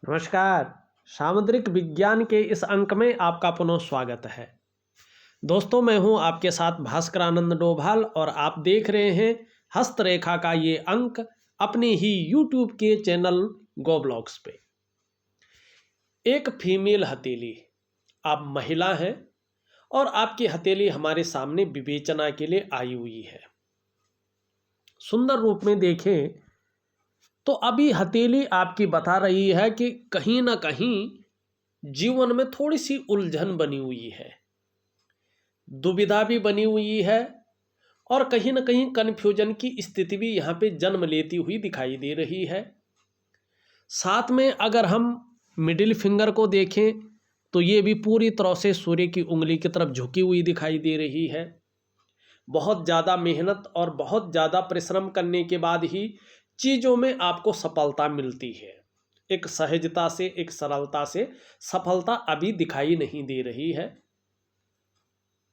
नमस्कार। सामुद्रिक विज्ञान के इस अंक में आपका पुनः स्वागत है। दोस्तों, मैं हूं आपके साथ भास्कर आनंद डोभाल और आप देख रहे हैं हस्तरेखा का ये अंक अपने ही यूट्यूब के चैनल गो ब्लॉग्स पे। एक फीमेल हथेली, आप महिला हैं और आपकी हथेली हमारे सामने विवेचना के लिए आई हुई है। सुंदर रूप में देखें तो अभी हथेली आपकी बता रही है कि कहीं ना कहीं जीवन में थोड़ी सी उलझन बनी हुई है, दुविधा भी बनी हुई है और कहीं ना कहीं कन्फ्यूजन की स्थिति भी यहाँ पे जन्म लेती हुई दिखाई दे रही है। साथ में अगर हम मिडिल फिंगर को देखें तो ये भी पूरी तरह से सूर्य की उंगली की तरफ झुकी हुई दिखाई दे रही है। बहुत ज़्यादा मेहनत और बहुत ज़्यादा परिश्रम करने के बाद ही चीज़ों में आपको सफलता मिलती है। एक सहजता से, एक सरलता से सफलता अभी दिखाई नहीं दे रही है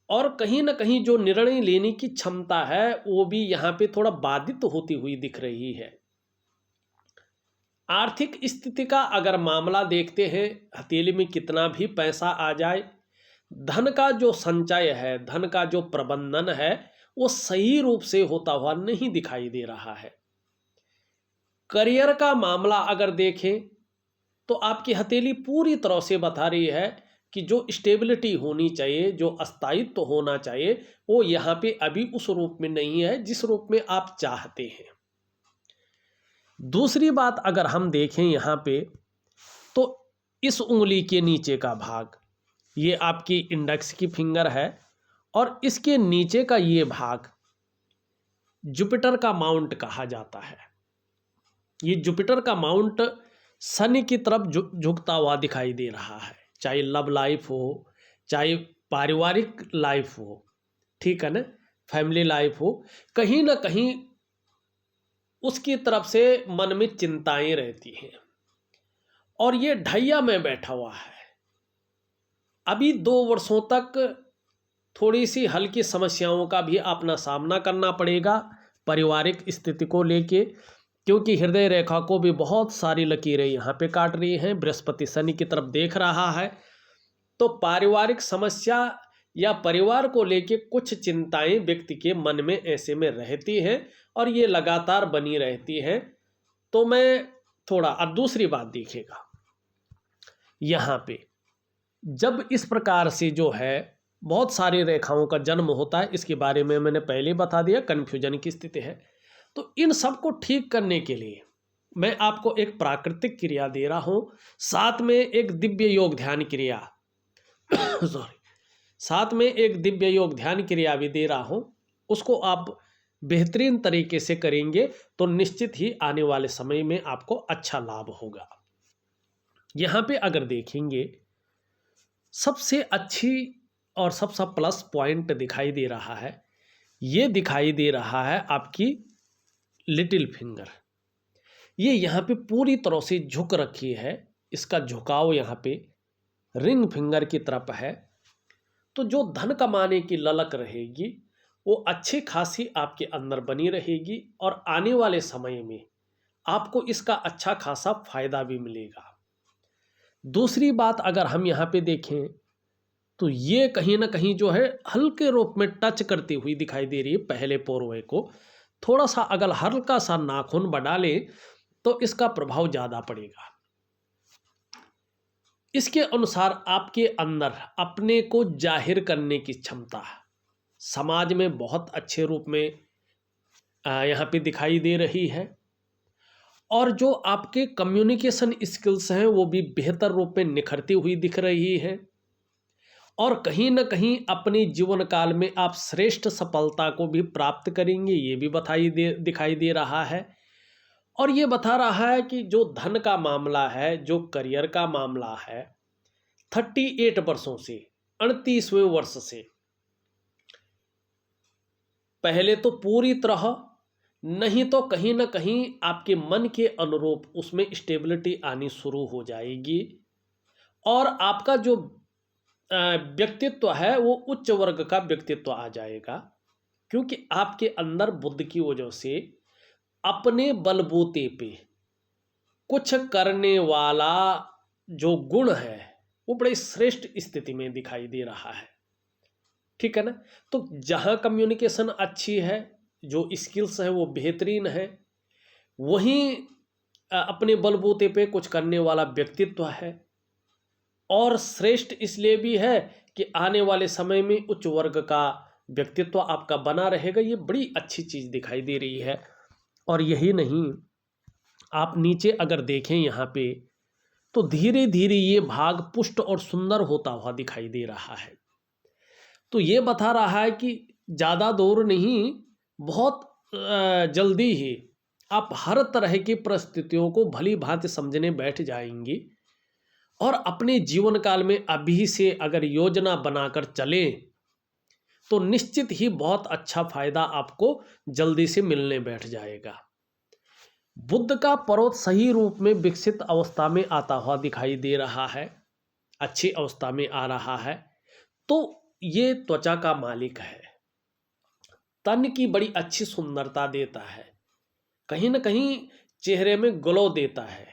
और कहीं ना कहीं जो निर्णय लेने की क्षमता है वो भी यहाँ पे थोड़ा बाधित होती हुई दिख रही है। आर्थिक स्थिति का अगर मामला देखते हैं, हथेली में कितना भी पैसा आ जाए, धन का जो संचय है, धन का जो प्रबंधन है, वो सही रूप से होता हुआ नहीं दिखाई दे रहा है। करियर का मामला अगर देखें तो आपकी हथेली पूरी तरह से बता रही है कि जो स्टेबिलिटी होनी चाहिए, जो स्थायित्व होना चाहिए, वो यहाँ पे अभी उस रूप में नहीं है जिस रूप में आप चाहते हैं। दूसरी बात अगर हम देखें यहाँ पे तो इस उंगली के नीचे का भाग, ये आपकी इंडेक्स की फिंगर है और इसके नीचे का ये भाग जुपिटर का माउंट कहा जाता है। ये जुपिटर का माउंट शनि की तरफ झुकता हुआ दिखाई दे रहा है, चाहे लव लाइफ हो, चाहे पारिवारिक लाइफ हो, ठीक है ना, फैमिली लाइफ हो, कहीं ना कहीं उसकी तरफ से मन में चिंताएं रहती हैं और ये ढैया में बैठा हुआ है। अभी 2 वर्षों तक थोड़ी सी हल्की समस्याओं का भी अपना सामना करना पड़ेगा पारिवारिक स्थिति को लेके, क्योंकि हृदय रेखा को भी बहुत सारी लकीरें यहाँ पे काट रही हैं। बृहस्पति शनि की तरफ देख रहा है तो पारिवारिक समस्या या परिवार को लेके कुछ चिंताएं व्यक्ति के मन में ऐसे में रहती हैं और ये लगातार बनी रहती हैं। तो मैं थोड़ा, अब दूसरी बात देखिएगा, यहाँ पे जब इस प्रकार से जो है बहुत सारी रेखाओं का जन्म होता है, इसके बारे में मैंने पहले बता दिया, कन्फ्यूजन की स्थिति है। तो इन सब को ठीक करने के लिए मैं आपको एक प्राकृतिक क्रिया दे रहा हूं, साथ में एक दिव्य योग ध्यान क्रिया सॉरी, साथ में एक दिव्य योग ध्यान क्रिया भी दे रहा हूं। उसको आप बेहतरीन तरीके से करेंगे तो निश्चित ही आने वाले समय में आपको अच्छा लाभ होगा। यहां पे अगर देखेंगे, सबसे अच्छी और सबसे प्लस पॉइंट दिखाई दे रहा है, ये दिखाई दे रहा है आपकी लिटिल फिंगर। ये यहाँ पे पूरी तरह से झुक रखी है, इसका झुकाव यहाँ पे रिंग फिंगर की तरफ है। तो जो धन कमाने की ललक रहेगी वो अच्छी खासी आपके अंदर बनी रहेगी और आने वाले समय में आपको इसका अच्छा खासा फायदा भी मिलेगा। दूसरी बात अगर हम यहाँ पे देखें तो ये कहीं ना कहीं जो है हल्के रूप में टच करती हुई दिखाई दे रही है पहले पोरवे को। थोड़ा सा अगर हल्का सा नाखून बढ़ा लें तो इसका प्रभाव ज़्यादा पड़ेगा। इसके अनुसार आपके अंदर अपने को जाहिर करने की क्षमता समाज में बहुत अच्छे रूप में यहाँ पे दिखाई दे रही है और जो आपके कम्युनिकेशन स्किल्स हैं वो भी बेहतर रूप में निखरती हुई दिख रही है और कहीं ना कहीं अपने जीवन काल में आप श्रेष्ठ सफलता को भी प्राप्त करेंगे, ये भी दिखाई दे रहा है। और ये बता रहा है कि जो धन का मामला है, जो करियर का मामला है, 38 वर्षों से 38वें वर्ष से पहले तो पूरी तरह नहीं तो कहीं ना कहीं आपके मन के अनुरूप उसमें स्टेबिलिटी आनी शुरू हो जाएगी और आपका जो व्यक्तित्व है वो उच्च वर्ग का व्यक्तित्व आ जाएगा, क्योंकि आपके अंदर बुद्ध की वजह से अपने बलबूते पे कुछ करने वाला जो गुण है वो बड़े श्रेष्ठ स्थिति में दिखाई दे रहा है। ठीक है ना। तो जहाँ कम्युनिकेशन अच्छी है, जो स्किल्स है वो बेहतरीन है, वहीं अपने बलबूते पे कुछ करने वाला व्यक्तित्व है। और श्रेष्ठ इसलिए भी है कि आने वाले समय में उच्च वर्ग का व्यक्तित्व आपका बना रहेगा। ये बड़ी अच्छी चीज़ दिखाई दे रही है। और यही नहीं, आप नीचे अगर देखें यहाँ पे तो धीरे धीरे ये भाग पुष्ट और सुंदर होता हुआ दिखाई दे रहा है। तो ये बता रहा है कि ज़्यादा दूर नहीं, बहुत जल्दी ही आप हर तरह की परिस्थितियों को भली भांति समझने बैठ जाएंगे। और अपने जीवन काल में अभी से अगर योजना बनाकर चलें तो निश्चित ही बहुत अच्छा फायदा आपको जल्दी से मिलने बैठ जाएगा। बुध का पर्वत सही रूप में विकसित अवस्था में आता हुआ दिखाई दे रहा है, अच्छी अवस्था में आ रहा है। तो ये त्वचा का मालिक है, तन की बड़ी अच्छी सुंदरता देता है, कहीं ना कहीं चेहरे में ग्लो देता है,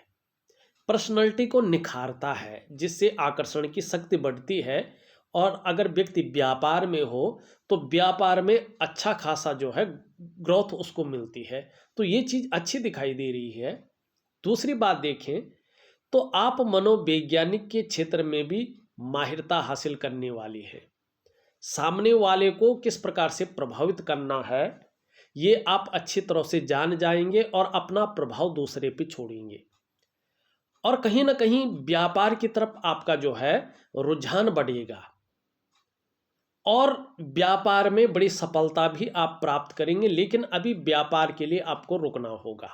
पर्सनैलिटी को निखारता है, जिससे आकर्षण की शक्ति बढ़ती है। और अगर व्यक्ति व्यापार में हो तो व्यापार में अच्छा खासा जो है ग्रोथ उसको मिलती है। तो ये चीज़ अच्छी दिखाई दे रही है। दूसरी बात देखें तो आप मनोवैज्ञानिक के क्षेत्र में भी माहिरता हासिल करने वाली है। सामने वाले को किस प्रकार से प्रभावित करना है ये आप अच्छी तरह से जान जाएंगे और अपना प्रभाव दूसरे पे छोड़ेंगे। और कहीं ना कहीं व्यापार की तरफ आपका जो है रुझान बढ़ेगा और व्यापार में बड़ी सफलता भी आप प्राप्त करेंगे। लेकिन अभी व्यापार के लिए आपको रुकना होगा।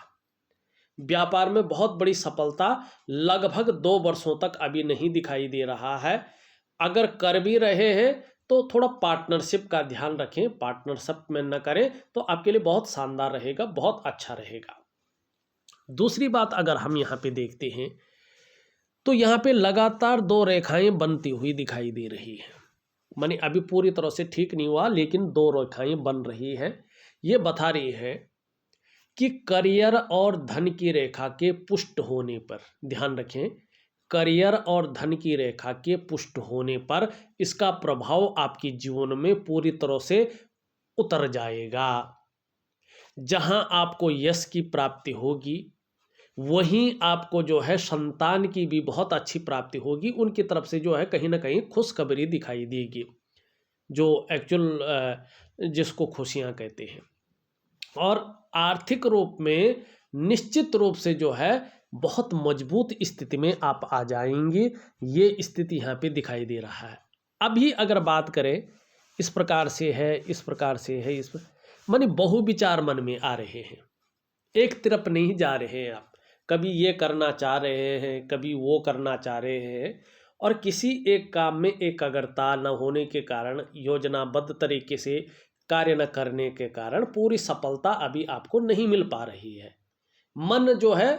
व्यापार में बहुत बड़ी सफलता लगभग 2 वर्षों तक अभी नहीं दिखाई दे रहा है। अगर कर भी रहे हैं तो थोड़ा पार्टनरशिप का ध्यान रखें, पार्टनरशिप में न करें तो आपके लिए बहुत शानदार रहेगा, बहुत अच्छा रहेगा। दूसरी बात अगर हम यहाँ पे देखते हैं तो यहाँ पे लगातार 2 रेखाएं बनती हुई दिखाई दे रही है। माने अभी पूरी तरह से ठीक नहीं हुआ लेकिन 2 रेखाएं बन रही हैं। ये बता रही है कि करियर और धन की रेखा के पुष्ट होने पर, ध्यान रखें, करियर और धन की रेखा के पुष्ट होने पर इसका प्रभाव आपके जीवन में पूरी तरह से उतर जाएगा। जहां आपको यश की प्राप्ति होगी वहीं आपको जो है संतान की भी बहुत अच्छी प्राप्ति होगी। उनकी तरफ से जो है कहीं ना कहीं खुशखबरी दिखाई देगी, जो एक्चुअल जिसको खुशियां कहते हैं। और आर्थिक रूप में निश्चित रूप से जो है बहुत मजबूत स्थिति में आप आ जाएंगे। ये स्थिति यहाँ पे दिखाई दे रहा है। अभी अगर बात करें इस प्रकार से है, इस प्रकार से है, इस माने बहुविचार मन में आ रहे हैं, एक तरफ नहीं जा रहे हैं आप। कभी ये करना चाह रहे हैं, कभी वो करना चाह रहे हैं। और किसी एक काम में एकाग्रता न होने के कारण, योजनाबद्ध तरीके से कार्य न करने के कारण पूरी सफलता अभी आपको नहीं मिल पा रही है। मन जो है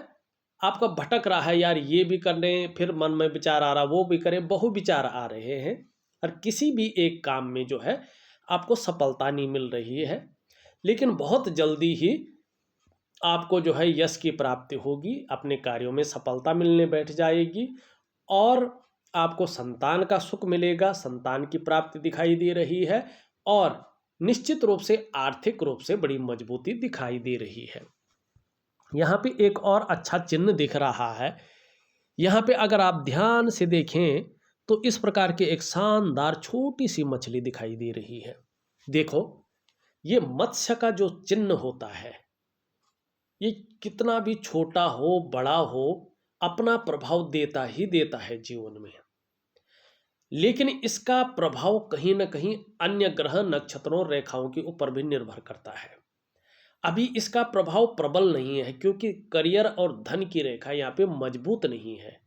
आपका भटक रहा है, यार ये भी कर रहे हैं, फिर मन में विचार आ रहा वो भी करें, बहुविचार आ रहे हैं। और किसी भी एक काम में जो है आपको सफलता नहीं मिल रही है। लेकिन बहुत जल्दी ही आपको जो है यश की प्राप्ति होगी, अपने कार्यों में सफलता मिलने बैठ जाएगी और आपको संतान का सुख मिलेगा, संतान की प्राप्ति दिखाई दे रही है। और निश्चित रूप से आर्थिक रूप से बड़ी मजबूती दिखाई दे रही है। यहाँ पे एक और अच्छा चिन्ह दिख रहा है। यहाँ पे अगर आप ध्यान से देखें तो इस प्रकार के एक शानदार छोटी सी मछली दिखाई दे रही है। देखो, ये मत्स्य का जो चिन्ह होता है, ये कितना भी छोटा हो बड़ा हो अपना प्रभाव देता ही देता है जीवन में। लेकिन इसका प्रभाव कहीं ना कहीं अन्य ग्रह, नक्षत्रों, रेखाओं के ऊपर भी निर्भर करता है। अभी इसका प्रभाव प्रबल नहीं है क्योंकि करियर और धन की रेखा यहाँ पे मजबूत नहीं है।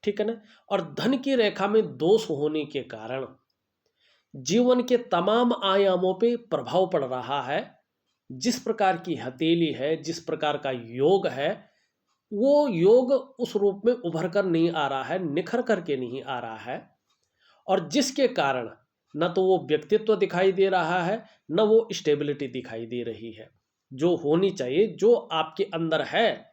ठीक है ना। और धन की रेखा में दोष होने के कारण जीवन के तमाम आयामों पे प्रभाव पड़ रहा है। जिस प्रकार की हथेली है, जिस प्रकार का योग है, वो योग उस रूप में उभर कर नहीं आ रहा है, निखर करके नहीं आ रहा है। और जिसके कारण न तो वो व्यक्तित्व दिखाई दे रहा है, न वो स्टेबिलिटी दिखाई दे रही है जो होनी चाहिए, जो आपके अंदर है।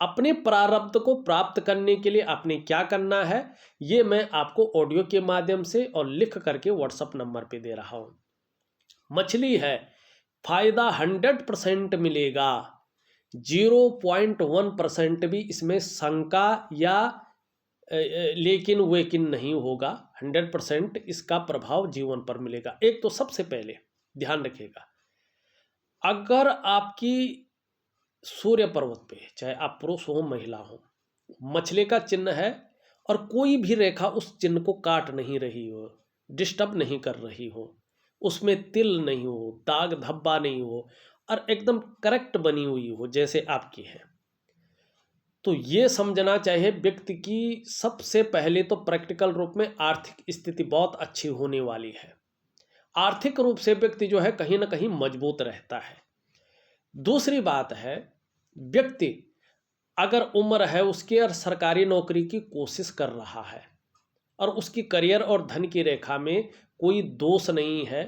अपने प्रारब्ध को प्राप्त करने के लिए आपने क्या करना है, ये मैं आपको ऑडियो के माध्यम से और लिख करके व्हाट्सएप नंबर पे दे रहा हूँ। मछली है, फायदा 100% मिलेगा, 0.1% भी इसमें शंका या लेकिन वेकिन नहीं होगा। 100% इसका प्रभाव जीवन पर मिलेगा। एक तो सबसे पहले ध्यान रखिएगा, अगर आपकी सूर्य पर्वत पे, चाहे आप पुरुष हो महिला हो, मछली का चिन्ह है और कोई भी रेखा उस चिन्ह को काट नहीं रही हो, डिस्टर्ब नहीं कर रही हो, उसमें तिल नहीं हो, दाग धब्बा नहीं हो और एकदम करेक्ट बनी हुई हो जैसे आपकी है, तो ये समझना चाहिए व्यक्ति की सबसे पहले तो प्रैक्टिकल रूप में आर्थिक स्थिति बहुत अच्छी होने वाली है। आर्थिक रूप से व्यक्ति जो है कहीं ना कहीं मजबूत रहता है। दूसरी बात है, व्यक्ति अगर उम्र है उसकी और सरकारी नौकरी की कोशिश कर रहा है और उसकी करियर और धन की रेखा में कोई दोष नहीं है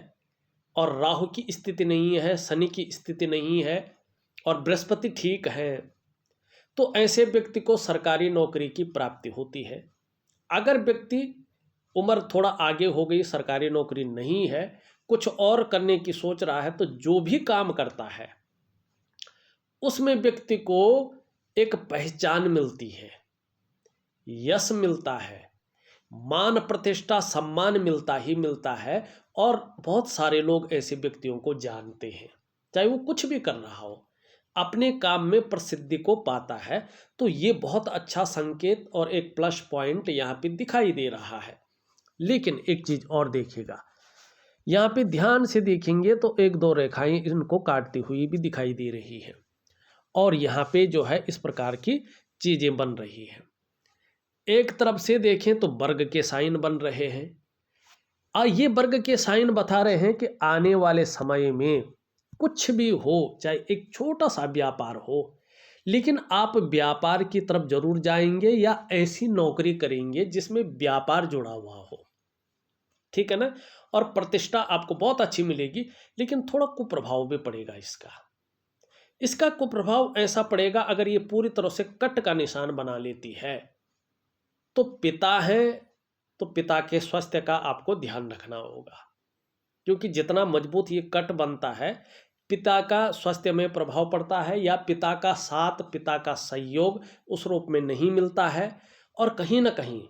और राहु की स्थिति नहीं है, शनि की स्थिति नहीं है और बृहस्पति ठीक है, तो ऐसे व्यक्ति को सरकारी नौकरी की प्राप्ति होती है। अगर व्यक्ति उम्र थोड़ा आगे हो गई, सरकारी नौकरी नहीं है, कुछ और करने की सोच रहा है, तो जो भी काम करता है उसमें व्यक्ति को एक पहचान मिलती है, यश मिलता है, मान प्रतिष्ठा सम्मान मिलता ही मिलता है और बहुत सारे लोग ऐसे व्यक्तियों को जानते हैं, चाहे वो कुछ भी कर रहा हो, अपने काम में प्रसिद्धि को पाता है। तो ये बहुत अच्छा संकेत और एक प्लस पॉइंट यहाँ पे दिखाई दे रहा है। लेकिन एक चीज और देखिएगा, यहाँ पे ध्यान से देखेंगे तो एक दो रेखाएं इनको काटती हुई भी दिखाई दे रही है और यहाँ पे जो है इस प्रकार की चीजें बन रही हैं। एक तरफ से देखें तो वर्ग के साइन बन रहे हैं और ये वर्ग के साइन बता रहे हैं कि आने वाले समय में कुछ भी हो, चाहे एक छोटा सा व्यापार हो, लेकिन आप व्यापार की तरफ जरूर जाएंगे या ऐसी नौकरी करेंगे जिसमें व्यापार जुड़ा हुआ हो, ठीक है ना। और प्रतिष्ठा आपको बहुत अच्छी मिलेगी, लेकिन थोड़ा कुप्रभाव भी पड़ेगा इसका कुप्रभाव ऐसा पड़ेगा, अगर ये पूरी तरह से कट का निशान बना लेती है तो पिता है, तो पिता के स्वास्थ्य का आपको ध्यान रखना होगा, क्योंकि जितना मजबूत ये कट बनता है पिता का स्वास्थ्य में प्रभाव पड़ता है या पिता का साथ, पिता का सहयोग उस रूप में नहीं मिलता है। और कहीं ना कहीं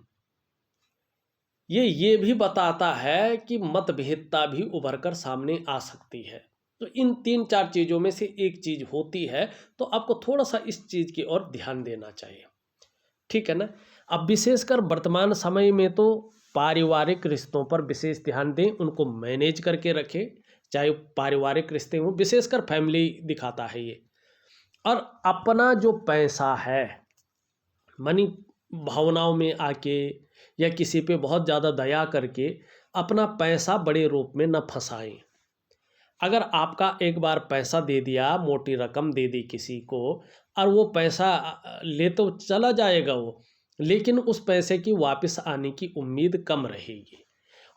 ये भी बताता है कि मतभेदता भी उभर कर सामने आ सकती है। तो इन 3-4 चीज़ों में से एक चीज़ होती है, तो आपको थोड़ा सा इस चीज़ की ओर ध्यान देना चाहिए, ठीक है ना। अब विशेषकर वर्तमान समय में तो पारिवारिक रिश्तों पर विशेष ध्यान दें, उनको मैनेज करके रखें, चाहे पारिवारिक रिश्ते हों, विशेषकर फैमिली दिखाता है ये। और अपना जो पैसा है, मनी भावनाओं में आके या किसी पे बहुत ज़्यादा दया करके अपना पैसा बड़े रूप में न फंसाएं। अगर आपका एक बार पैसा दे दिया, मोटी रकम दे दी किसी को, और वो पैसा ले तो चला जाएगा वो, लेकिन उस पैसे की वापस आने की उम्मीद कम रहेगी।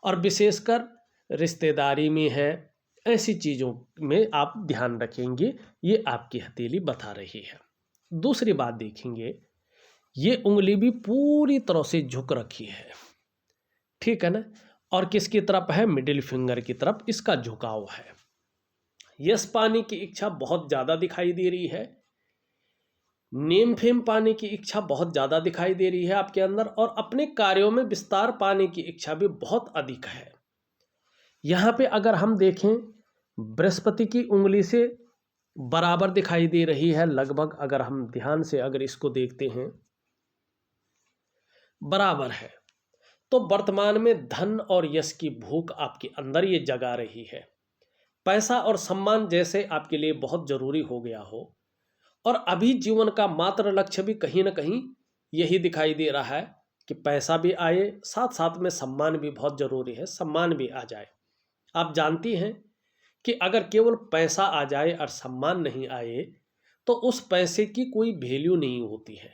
और विशेषकर रिश्तेदारी में है, ऐसी चीज़ों में आप ध्यान रखेंगे, ये आपकी हथेली बता रही है। दूसरी बात देखेंगे, ये उंगली भी पूरी तरह से झुक रखी है, ठीक है ना, और किसकी तरफ है, मिडिल फिंगर की तरफ इसका झुकाव है। यश पाने की इच्छा बहुत ज़्यादा दिखाई दे रही है, नेम फेम पाने की इच्छा बहुत ज़्यादा दिखाई दे रही है आपके अंदर, और अपने कार्यों में विस्तार पाने की इच्छा भी बहुत अधिक है। यहाँ पे अगर हम देखें, बृहस्पति की उंगली से बराबर दिखाई दे रही है लगभग, अगर हम ध्यान से अगर इसको देखते हैं बराबर है, तो वर्तमान में धन और यश की भूख आपके अंदर ये जगा रही है। पैसा और सम्मान जैसे आपके लिए बहुत जरूरी हो गया हो, और अभी जीवन का मात्र लक्ष्य भी कहीं ना कहीं यही दिखाई दे रहा है कि पैसा भी आए, साथ साथ में सम्मान भी बहुत जरूरी है, सम्मान भी आ जाए। आप जानती हैं कि अगर केवल पैसा आ जाए और सम्मान नहीं आए तो उस पैसे की कोई वैल्यू नहीं होती है,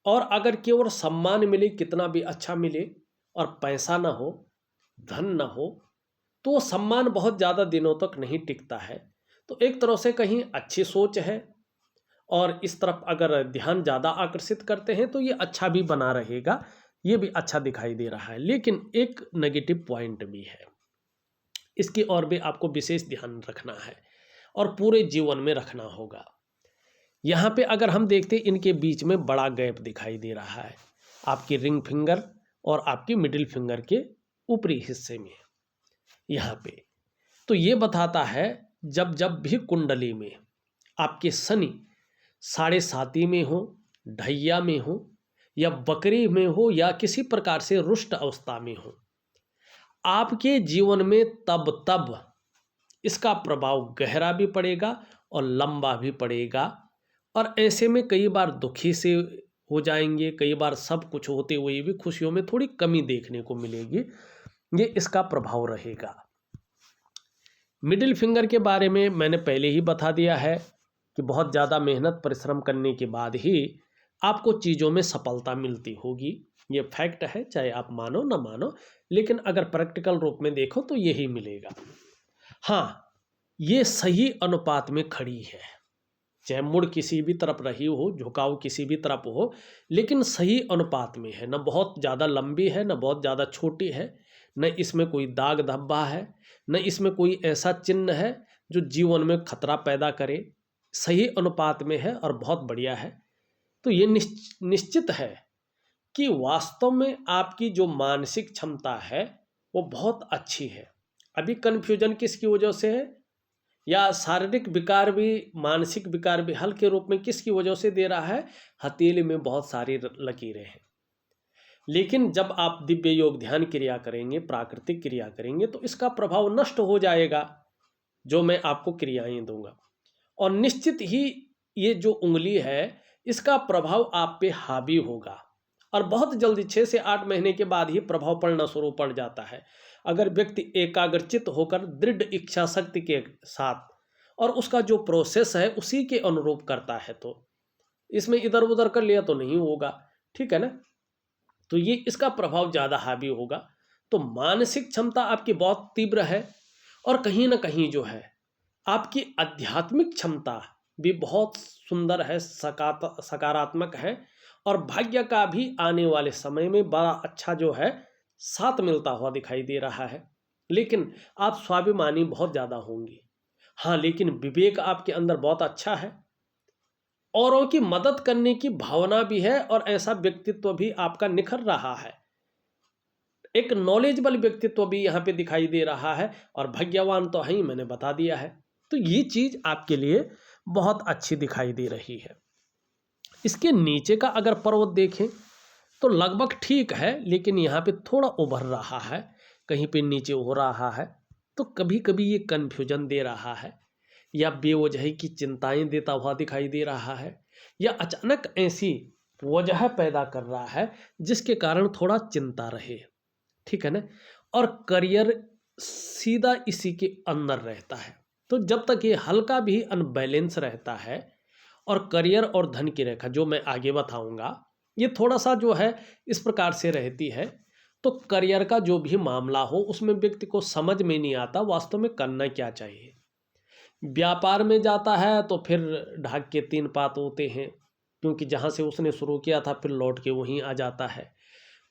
और अगर केवल सम्मान मिले, कितना भी अच्छा मिले, और पैसा ना हो, धन ना हो, तो सम्मान बहुत ज़्यादा दिनों तक नहीं टिकता है। तो एक तरह से कहीं अच्छी सोच है और इस तरफ अगर ध्यान ज़्यादा आकर्षित करते हैं तो ये अच्छा भी बना रहेगा, ये भी अच्छा दिखाई दे रहा है। लेकिन एक नेगेटिव पॉइंट भी है, इसकी ओर भी आपको विशेष ध्यान रखना है और पूरे जीवन में रखना होगा। यहाँ पे अगर हम देखते हैं इनके बीच में बड़ा गैप दिखाई दे रहा है, आपकी रिंग फिंगर और आपकी मिडिल फिंगर के ऊपरी हिस्से में यहाँ पे। तो ये बताता है जब जब भी कुंडली में आपके शनि 7.5 में हो, ढैया में हो या बकरी में हो या किसी प्रकार से रुष्ट अवस्था में हो, आपके जीवन में तब तब इसका प्रभाव गहरा भी पड़ेगा और लंबा भी पड़ेगा। और ऐसे में कई बार दुखी से हो जाएंगे, कई बार सब कुछ होते हुए भी खुशियों में थोड़ी कमी देखने को मिलेगी, ये इसका प्रभाव रहेगा। मिडिल फिंगर के बारे में मैंने पहले ही बता दिया है कि बहुत ज़्यादा मेहनत परिश्रम करने के बाद ही आपको चीज़ों में सफलता मिलती होगी, ये फैक्ट है, चाहे आप मानो ना मानो, लेकिन अगर प्रैक्टिकल रूप में देखो तो यही मिलेगा। हाँ, ये सही अनुपात में खड़ी है, चाहे मुड़ किसी भी तरफ रही हो, झुकाव किसी भी तरफ हो, लेकिन सही अनुपात में है, न बहुत ज़्यादा लंबी है न बहुत ज़्यादा छोटी है, न इसमें कोई दाग धब्बा है, न इसमें कोई ऐसा चिन्ह है जो जीवन में खतरा पैदा करे। सही अनुपात में है और बहुत बढ़िया है। तो ये निश्चित है कि वास्तव में आपकी जो मानसिक क्षमता है वो बहुत अच्छी है। अभी कन्फ्यूजन किसकी वजह से है, या शारीरिक विकार भी, मानसिक विकार भी हल्के रूप में किसकी वजह से दे रहा है, हथेली में बहुत सारी लकीरें हैं। लेकिन जब आप दिव्य योग ध्यान क्रिया करेंगे, प्राकृतिक क्रिया करेंगे, तो इसका प्रभाव नष्ट हो जाएगा, जो मैं आपको क्रियाएं दूंगा। और निश्चित ही ये जो उंगली है इसका प्रभाव आप पे हावी होगा और बहुत जल्दी 6 से 8 महीने के बाद ही प्रभाव पड़ना शुरू पड़ जाता है। अगर व्यक्ति एकाग्रचित होकर दृढ़ इच्छा शक्ति के साथ और उसका जो प्रोसेस है उसी के अनुरूप करता है, तो इसमें इधर उधर कर लिया तो नहीं होगा, ठीक है ना। तो ये इसका प्रभाव ज़्यादा हावी होगा। तो मानसिक क्षमता आपकी बहुत तीव्र है और कहीं ना कहीं जो है आपकी आध्यात्मिक क्षमता भी बहुत सुंदर है, सकारात्मक है और भाग्य का भी आने वाले समय में बड़ा अच्छा जो है साथ मिलता हुआ दिखाई दे रहा है। लेकिन आप स्वाभिमानी बहुत ज़्यादा होंगी। हाँ, लेकिन विवेक आपके अंदर बहुत अच्छा है, औरों की मदद करने की भावना भी है और ऐसा व्यक्तित्व भी आपका निखर रहा है। एक नॉलेजेबल व्यक्तित्व भी यहाँ पे दिखाई दे रहा है और भाग्यवान तो है ही, मैंने बता दिया है। तो ये चीज़ आपके लिए बहुत अच्छी दिखाई दे रही है। इसके नीचे का अगर पर्वत देखें तो लगभग ठीक है, लेकिन यहाँ पे थोड़ा उभर रहा है, कहीं पे नीचे हो रहा है। तो कभी कभी ये कन्फ्यूजन दे रहा है या बेवजह की चिंताएं देता हुआ दिखाई दे रहा है या अचानक ऐसी वजह पैदा कर रहा है जिसके कारण थोड़ा चिंता रहे, ठीक है ना। और करियर सीधा इसी के अंदर रहता है। तो जब तक ये हल्का भी अनबैलेंस रहता है और करियर और धन की रेखा जो मैं आगे बताऊंगा ये थोड़ा सा जो है इस प्रकार से रहती है, तो करियर का जो भी मामला हो उसमें व्यक्ति को समझ में नहीं आता वास्तव में करना क्या चाहिए। व्यापार में जाता है तो फिर ढाक के 3 पात होते हैं, क्योंकि जहाँ से उसने शुरू किया था फिर लौट के वहीं आ जाता है।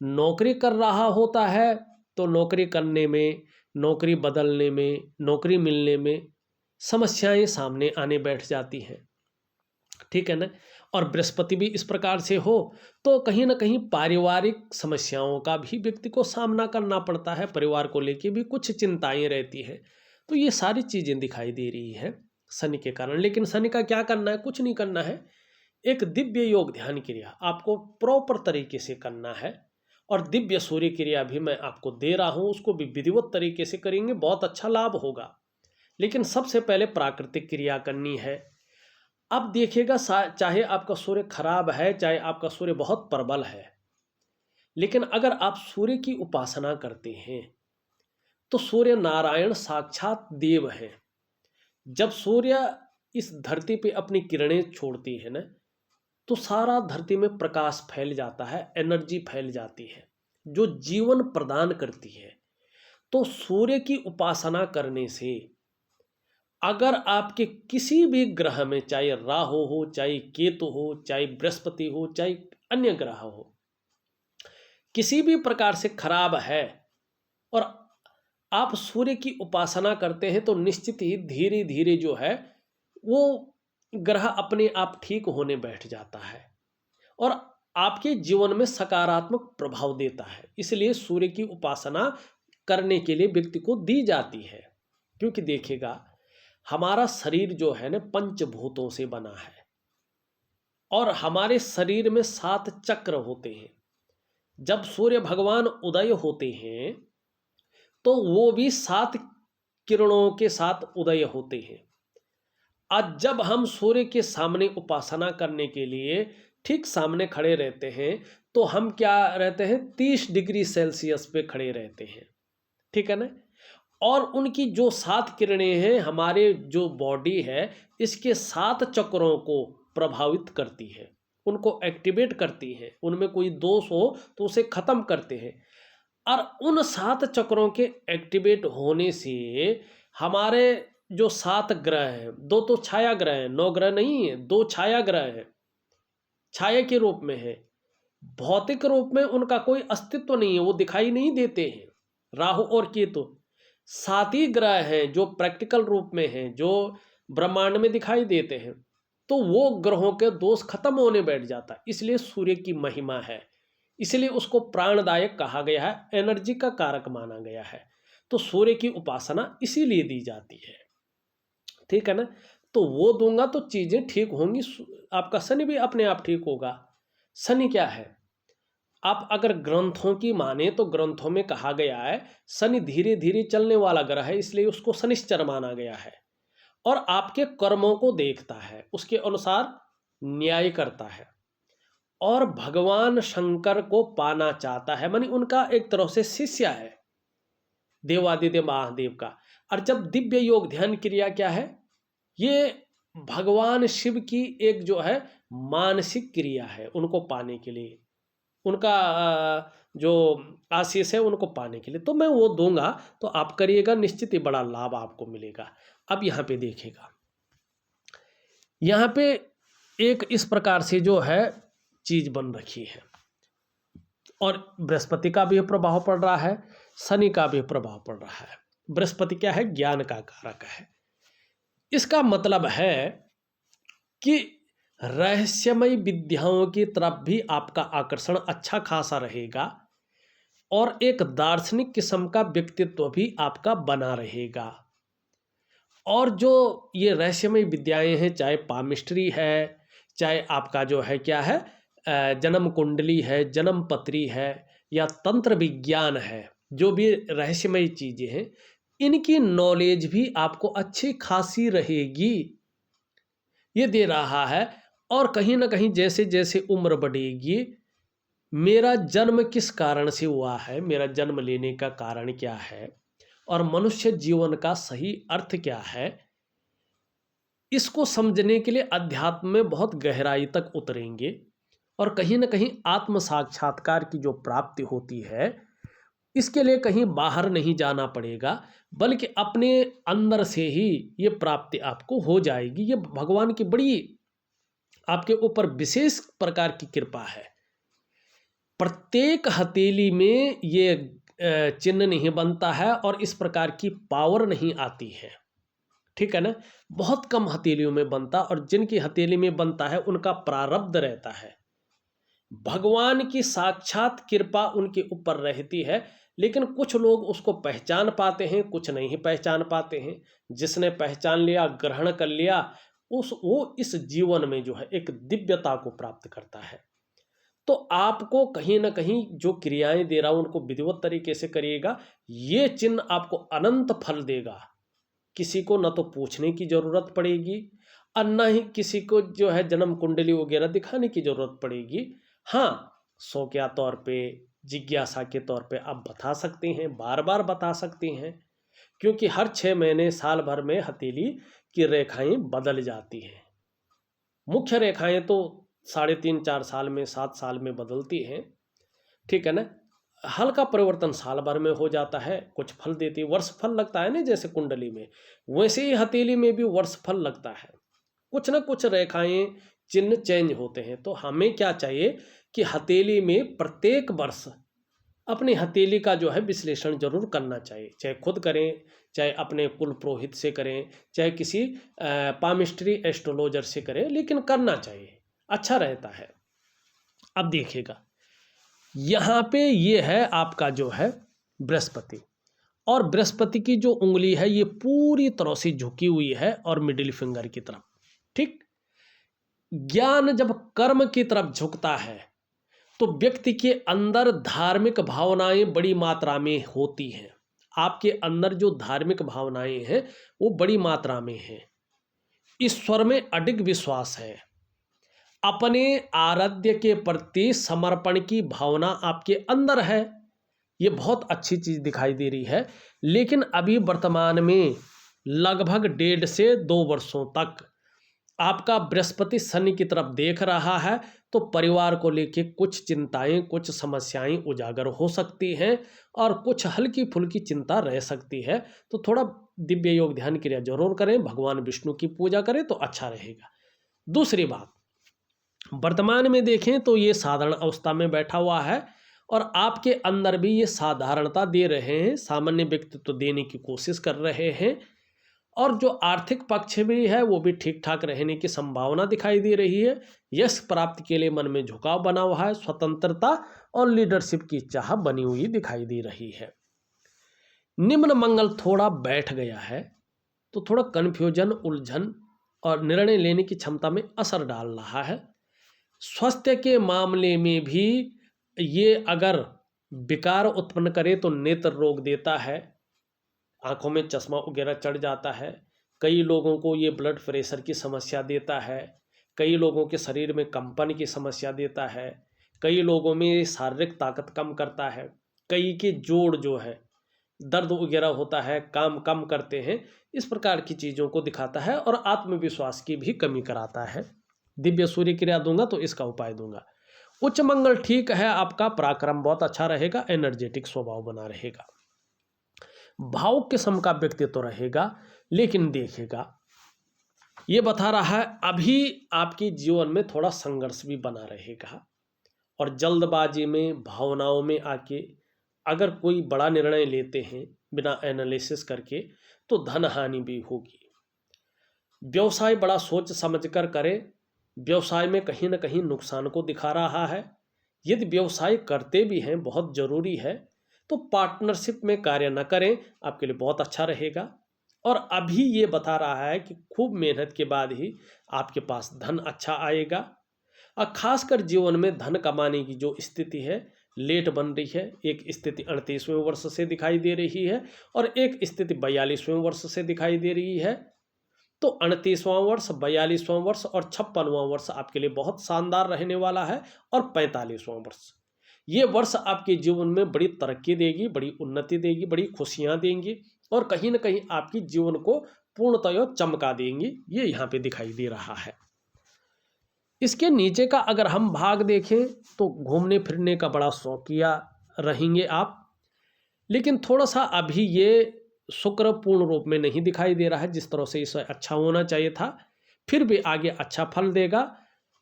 नौकरी कर रहा होता है तो नौकरी करने में, नौकरी बदलने में, नौकरी मिलने में समस्याएं सामने आने बैठ जाती हैं, ठीक है ना। और बृहस्पति भी इस प्रकार से हो तो कहीं ना कहीं पारिवारिक समस्याओं का भी व्यक्ति को सामना करना पड़ता है, परिवार को लेके भी कुछ चिंताएं रहती हैं। तो ये सारी चीज़ें दिखाई दे रही हैं शनि के कारण। लेकिन शनि का क्या करना है, कुछ नहीं करना है। एक दिव्य योग ध्यान क्रिया आपको प्रॉपर तरीके से करना है और दिव्य सूर्य क्रिया भी मैं आपको दे रहा हूँ, उसको भी विधिवत तरीके से करेंगे, बहुत अच्छा लाभ होगा। लेकिन सबसे पहले प्राकृतिक क्रिया करनी है। अब देखिएगा, चाहे आपका सूर्य खराब है, चाहे आपका सूर्य बहुत प्रबल है, लेकिन अगर आप सूर्य की उपासना करते हैं तो सूर्य नारायण साक्षात देव हैं। जब सूर्य इस धरती पे अपनी किरणें छोड़ती है ना तो सारा धरती में प्रकाश फैल जाता है, एनर्जी फैल जाती है जो जीवन प्रदान करती है। तो सूर्य की उपासना करने से अगर आपके किसी भी ग्रह में, चाहे राहु हो, चाहे केतु हो, चाहे बृहस्पति हो, चाहे अन्य ग्रह हो, किसी भी प्रकार से खराब है और आप सूर्य की उपासना करते हैं तो निश्चित ही धीरे धीरे जो है वो ग्रह अपने आप ठीक होने बैठ जाता है और आपके जीवन में सकारात्मक प्रभाव देता है। इसलिए सूर्य की उपासना करने के लिए व्यक्ति को दी जाती है। क्योंकि देखिएगा, हमारा शरीर जो है ना पंचभूतों से बना है और हमारे शरीर में 7 चक्र होते हैं। जब सूर्य भगवान उदय होते हैं तो वो भी 7 किरणों के साथ उदय होते हैं। आज जब हम सूर्य के सामने उपासना करने के लिए ठीक सामने खड़े रहते हैं तो हम क्या रहते हैं, 30 डिग्री सेल्सियस पे खड़े रहते हैं, ठीक है ना। और उनकी जो 7 किरणें हैं हमारे जो बॉडी है इसके 7 चक्रों को प्रभावित करती है, उनको एक्टिवेट करती है, उनमें कोई दोष हो तो उसे खत्म करते हैं। और उन 7 चक्रों के एक्टिवेट होने से हमारे जो 7 ग्रह हैं, 2 तो छाया ग्रह हैं, 9 ग्रह नहीं है, 2 छाया ग्रह हैं, छाया के रूप में है, भौतिक रूप में उनका कोई अस्तित्व नहीं है, वो दिखाई नहीं देते हैं। राहु और केतु 7 ही ग्रह हैं जो प्रैक्टिकल रूप में हैं, जो ब्रह्मांड में दिखाई देते हैं। तो वो ग्रहों के दोष खत्म होने बैठ जाता है। इसलिए सूर्य की महिमा है, इसलिए उसको प्राणदायक कहा गया है, एनर्जी का कारक माना गया है। तो सूर्य की उपासना इसीलिए दी जाती है, ठीक है ना। तो वो दूंगा तो चीजें ठीक होंगी, आपका शनि भी अपने आप ठीक होगा। शनि क्या है, आप अगर ग्रंथों की माने तो ग्रंथों में कहा गया है शनि धीरे धीरे चलने वाला ग्रह है, इसलिए उसको शनिश्चर माना गया है और आपके कर्मों को देखता है, उसके अनुसार न्याय करता है और भगवान शंकर को पाना चाहता है, मानी उनका एक तरह से शिष्य है, देवादिदेव महादेव का। और जब दिव्य योग ध्यान क्रिया क्या है, ये भगवान शिव की एक जो है मानसिक क्रिया है, उनको पाने के लिए, उनका जो आशीष है उनको पाने के लिए। तो मैं वो दूंगा तो आप करिएगा, निश्चित ही बड़ा लाभ आपको मिलेगा। अब यहाँ पे देखिएगा, यहाँ पे एक इस प्रकार से जो है चीज बन रखी है और बृहस्पति का भी प्रभाव पड़ रहा है, शनि का भी प्रभाव पड़ रहा है। बृहस्पति क्या है, ज्ञान का कारक है। इसका मतलब है कि रहस्यमय विद्याओं की तरफ भी आपका आकर्षण अच्छा खासा रहेगा और एक दार्शनिक किस्म का व्यक्तित्व भी आपका बना रहेगा। और जो ये रहस्यमय विद्याएं हैं, चाहे पामिस्ट्री है, चाहे आपका जो है क्या है जन्म कुंडली है, जन्म पत्री है, या तंत्र विज्ञान है, जो भी रहस्यमय चीजें हैं, इनकी नॉलेज भी आपको अच्छी खासी रहेगी, ये दे रहा है। और कहीं ना कहीं जैसे जैसे उम्र बढ़ेगी, मेरा जन्म किस कारण से हुआ है, मेरा जन्म लेने का कारण क्या है और मनुष्य जीवन का सही अर्थ क्या है, इसको समझने के लिए अध्यात्म में बहुत गहराई तक उतरेंगे और कहीं ना कहीं आत्म साक्षात्कार की जो प्राप्ति होती है, इसके लिए कहीं बाहर नहीं जाना पड़ेगा, बल्कि अपने अंदर से ही ये प्राप्ति आपको हो जाएगी। ये भगवान की बड़ी आपके ऊपर विशेष प्रकार की कृपा है। प्रत्येक हथेली में ये चिन्ह नहीं बनता है और इस प्रकार की पावर नहीं आती है, ठीक है ना। बहुत कम हथेलियों में बनता, और जिनकी हथेली में बनता है उनका प्रारब्ध रहता है, भगवान की साक्षात कृपा उनके ऊपर रहती है। लेकिन कुछ लोग उसको पहचान पाते हैं, कुछ नहीं पहचान पाते हैं। जिसने पहचान लिया, ग्रहण कर लिया, वो इस जीवन में जो है एक दिव्यता को प्राप्त करता है। तो आपको कहीं ना कहीं जो क्रियाएं दे रहा हूं उनको विधिवत तरीके से करिएगा, ये चिन्ह आपको अनंत फल देगा। किसी को न तो पूछने की जरूरत पड़ेगी और न ही किसी को जो है जन्म कुंडली वगैरह दिखाने की जरूरत पड़ेगी। हाँ, शौकिया तौर पे, जिज्ञासा के तौर पे आप बता सकते हैं, बार बार बता सकते हैं, क्योंकि हर 6 महीने साल भर में हथेली की रेखाएं बदल जाती हैं। मुख्य रेखाएं तो 3.5-4 साल में, 7 साल में बदलती हैं, ठीक है ना। हल्का परिवर्तन साल भर में हो जाता है, कुछ फल देती है, वर्ष फल लगता है ना, जैसे कुंडली में, वैसे ही हथेली में भी वर्ष फल लगता है। कुछ ना कुछ रेखाएं चिन्ह चेंज होते हैं। तो हमें क्या चाहिए कि हथेली में प्रत्येक वर्ष अपनी हथेली का जो है विश्लेषण जरूर करना चाहिए, चाहे खुद करें, चाहे अपने कुल पुरोहित से करें, चाहे किसी पामिस्ट्री एस्ट्रोलॉजर से करें, लेकिन करना चाहिए, अच्छा रहता है। अब देखिएगा, यहाँ पे ये है आपका जो है बृहस्पति, और बृहस्पति की जो उंगली है ये पूरी तरह से झुकी हुई है और मिडिल फिंगर की तरफ। ठीक, ज्ञान जब कर्म की तरफ झुकता है तो व्यक्ति के अंदर धार्मिक भावनाएं बड़ी मात्रा में होती हैं। आपके अंदर जो धार्मिक भावनाएं हैं वो बड़ी मात्रा में हैं। ईश्वर में अडिग विश्वास है, अपने आराध्य के प्रति समर्पण की भावना आपके अंदर है। ये बहुत अच्छी चीज दिखाई दे रही है। लेकिन अभी वर्तमान में लगभग 1.5 से 2 वर्षों तक आपका बृहस्पति शनि की तरफ देख रहा है, तो परिवार को लेके कुछ चिंताएं, कुछ समस्याएं उजागर हो सकती हैं और कुछ हल्की फुल्की चिंता रह सकती है। तो थोड़ा दिव्य योग ध्यान क्रिया जरूर करें, भगवान विष्णु की पूजा करें तो अच्छा रहेगा। दूसरी बात, वर्तमान में देखें तो ये साधारण अवस्था में बैठा हुआ है और आपके अंदर भी ये साधारणता दे रहे हैं, सामान्य व्यक्तित्व देने की कोशिश कर रहे हैं, और जो आर्थिक पक्ष भी है वो भी ठीक ठाक रहने की संभावना दिखाई दे रही है। यश प्राप्ति के लिए मन में झुकाव बना हुआ है, स्वतंत्रता और लीडरशिप की चाह बनी हुई दिखाई दे रही है। निम्न मंगल थोड़ा बैठ गया है तो थोड़ा कन्फ्यूजन, उलझन और निर्णय लेने की क्षमता में असर डाल रहा है। स्वास्थ्य के मामले में भी ये अगर विकार उत्पन्न करे तो नेत्र रोग देता है, आंखों में चश्मा वगैरह चढ़ जाता है। कई लोगों को ये ब्लड प्रेशर की समस्या देता है, कई लोगों के शरीर में कंपन की समस्या देता है, कई लोगों में शारीरिक ताकत कम करता है, कई के जोड़ जो है दर्द वगैरह होता है, काम कम करते हैं, इस प्रकार की चीज़ों को दिखाता है और आत्मविश्वास की भी कमी कराता है। दिव्य सूर्य क्रिया दूंगा तो इसका उपाय दूंगा। उच्च मंगल ठीक है, आपका पराक्रम बहुत अच्छा रहेगा, एनर्जेटिक स्वभाव बना रहेगा, भावुक किस्म का व्यक्तित्व तो रहेगा। लेकिन देखिएगा, ये बता रहा है अभी आपके जीवन में थोड़ा संघर्ष भी बना रहेगा और जल्दबाजी में, भावनाओं में आके अगर कोई बड़ा निर्णय लेते हैं बिना एनालिसिस करके तो धन हानि भी होगी। व्यवसाय बड़ा सोच समझ कर करें, व्यवसाय में कहीं ना कहीं नुकसान को दिखा रहा है। यदि व्यवसाय करते भी हैं, बहुत जरूरी है, तो पार्टनरशिप में कार्य न करें, आपके लिए बहुत अच्छा रहेगा। और अभी ये बता रहा है कि खूब मेहनत के बाद ही आपके पास धन अच्छा आएगा। और खासकर जीवन में धन कमाने की जो स्थिति है लेट बन रही है। एक स्थिति 38वें वर्ष से दिखाई दे रही है और एक स्थिति 42वें वर्ष से दिखाई दे रही है। तो 38वां वर्ष, 42वां वर्ष और 56वां वर्ष आपके लिए बहुत शानदार रहने वाला है। और 45वां वर्ष, ये वर्ष आपके जीवन में बड़ी तरक्की देगी, बड़ी उन्नति देगी, बड़ी खुशियां देंगी और कहीं ना कहीं आपकी जीवन को पूर्णतः चमका देंगी। ये यहाँ पे दिखाई दे रहा है। इसके नीचे का अगर हम भाग देखें तो घूमने फिरने का बड़ा शौकिया रहेंगे आप, लेकिन थोड़ा सा अभी ये शुक्र पूर्ण रूप में नहीं दिखाई दे रहा है जिस तरह से इसे अच्छा होना चाहिए था। फिर भी आगे अच्छा फल देगा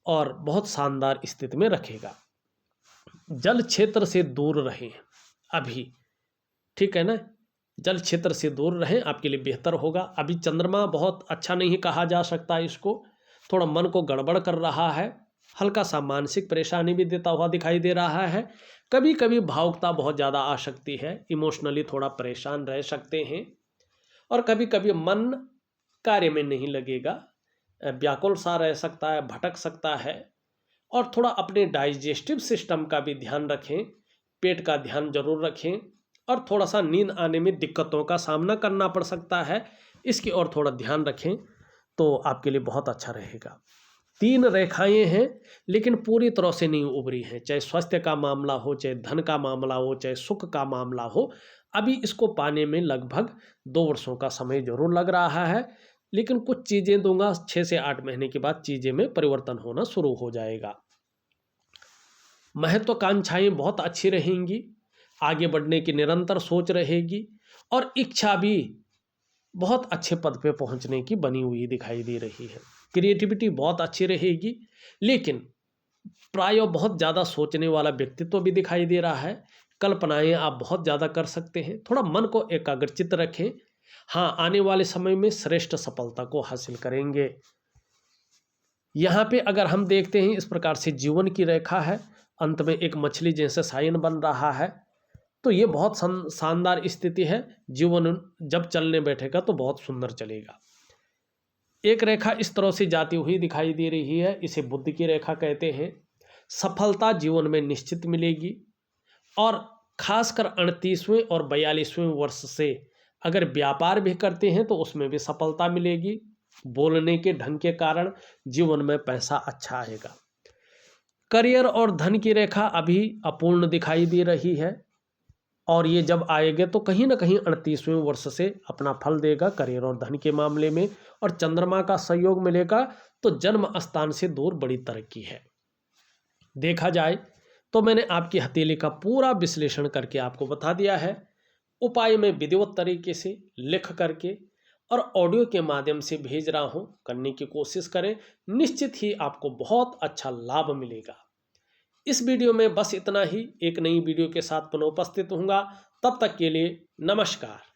और बहुत शानदार स्थिति में रखेगा। जल क्षेत्र से दूर रहें अभी, ठीक है ना, जल क्षेत्र से दूर रहें, आपके लिए बेहतर होगा। अभी चंद्रमा बहुत अच्छा नहीं कहा जा सकता, इसको थोड़ा मन को गड़बड़ कर रहा है, हल्का सा मानसिक परेशानी भी देता हुआ दिखाई दे रहा है। कभी कभी भावुकता बहुत ज़्यादा आ सकती है, इमोशनली थोड़ा परेशान रह सकते हैं और कभी कभी मन कार्य में नहीं लगेगा, व्याकुल सा रह सकता है, भटक सकता है। और थोड़ा अपने डाइजेस्टिव सिस्टम का भी ध्यान रखें, पेट का ध्यान जरूर रखें और थोड़ा सा नींद आने में दिक्कतों का सामना करना पड़ सकता है, इसकी ओर थोड़ा ध्यान रखें तो आपके लिए बहुत अच्छा रहेगा। 3 रेखाएं हैं लेकिन पूरी तरह से नहीं उभरी हैं, चाहे स्वास्थ्य का मामला हो, चाहे धन का मामला हो, चाहे सुख का मामला हो। अभी इसको पाने में लगभग 2 वर्षों का समय जरूर लग रहा है, लेकिन कुछ चीज़ें दूंगा, 6 से 8 महीने के बाद चीज़ें में परिवर्तन होना शुरू हो जाएगा। महत्वाकांक्षाएं बहुत अच्छी रहेंगी, आगे बढ़ने की निरंतर सोच रहेगी और इच्छा भी बहुत अच्छे पद पे पहुंचने की बनी हुई दिखाई दे रही है। क्रिएटिविटी बहुत अच्छी रहेगी, लेकिन प्राय बहुत ज़्यादा सोचने वाला व्यक्तित्व भी दिखाई दे रहा है। कल्पनाएं आप बहुत ज़्यादा कर सकते हैं। थोड़ा मन को एकाग्रचित रखें। हाँ, आने वाले समय में श्रेष्ठ सफलता को हासिल करेंगे। यहाँ पे अगर हम देखते हैं, इस प्रकार से जीवन की रेखा है, अंत में एक मछली जैसे साइन बन रहा है, तो ये बहुत शानदार स्थिति है। जीवन जब चलने बैठेगा तो बहुत सुंदर चलेगा। एक रेखा इस तरह से जाती हुई दिखाई दे रही है, इसे बुद्ध की रेखा कहते हैं। सफलता जीवन में निश्चित मिलेगी और खासकर 38वें और 42वें वर्ष से अगर व्यापार भी करते हैं तो उसमें भी सफलता मिलेगी। बोलने के ढंग के कारण जीवन में पैसा अच्छा आएगा। करियर और धन की रेखा अभी अपूर्ण दिखाई दे रही है और ये जब आएगा तो कहीं ना कहीं 38वें वर्ष से अपना फल देगा करियर और धन के मामले में। और चंद्रमा का सहयोग मिलेगा तो जन्म स्थान से दूर बड़ी तरक्की है। देखा जाए तो मैंने आपकी हथेली का पूरा विश्लेषण करके आपको बता दिया है। उपाय में विधिवत तरीके से लिख करके और ऑडियो के माध्यम से भेज रहा हूं, करने की कोशिश करें, निश्चित ही आपको बहुत अच्छा लाभ मिलेगा। इस वीडियो में बस इतना ही। एक नई वीडियो के साथ पुनः उपस्थित होऊंगा। तब तक के लिए नमस्कार।